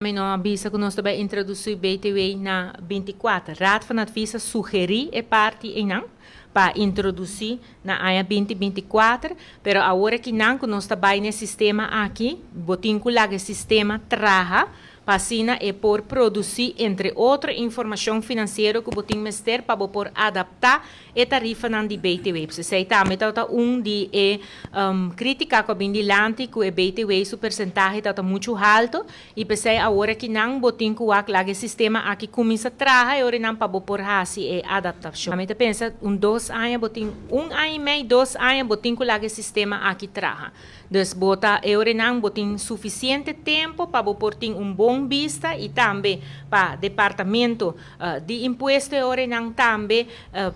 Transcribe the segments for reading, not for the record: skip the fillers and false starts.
Não avisa que nós também introduzir BTW na 24. Raad van Advisa sugeri e parte em não para introduzir na área 2024, pero agora que não que nós também no sistema aqui, botinho o sistema traja Passina é por produzir, entre outras, informação financeira que o botim mester para por adaptar a tarifa de BTW. Você também está de crítica com a bindilante que o BTW o percentagem está muito alto e pensei agora que não botim que o sistema aqui começa a trabalhar e agora não para por fazer a adaptação. Também pensa 2 anos botim 1 ano e meio 2 anos botim que o sistema aqui trabalha. Então bota agora não botim suficiente tempo para por ter bom vista e também para o departamento de imposto agora não também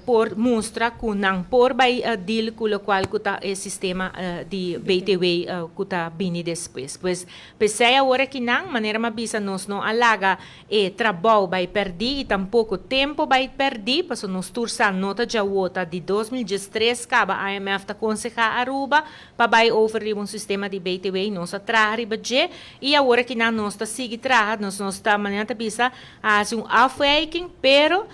por mostrar que não por vai deal com o qual o sistema de BTW que está vindo depois. Pois pensei agora que não maneira mais bisa nós não alaga e trabalho vai perder e tampouco tempo vai perder, porque nós tursa nota de outra de 2013 acaba a IMF está aconselhar Aruba para vai oferecer sistema de BTW nós atrás budget e agora que não nós está seguir nós está maneira bisa fazer afwaking, pero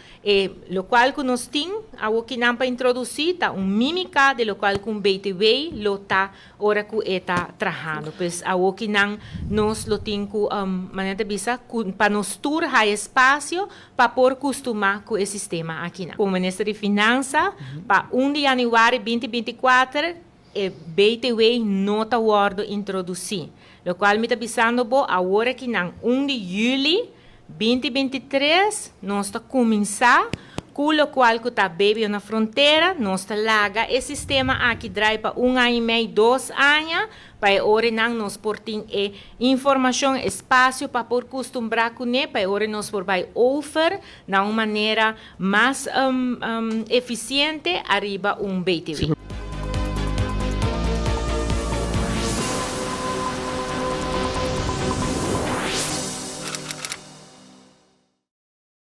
lo qual que nós tem algo que não para introduzir tá mímica de lo qual com BTW lo tá ora que está trabalhando, pois algo que não nós lo tem com maneira bisa para nós tur há espaço para por costumar com esse sistema aqui não. O Ministério de Finanças para 1 de janeiro 2024 BTW não está guardo introduzir. Lo qual me está pensando agora que não 1 de julho 2023 nós está começar com o qual que está bebendo na fronteira, nós está larga esse sistema aqui drive para 1 ano e meio 2 anos para agora não nós portem informação espaço para por costumbrar com ele para agora nós por vai offer de uma maneira mais eficiente arriba BTW.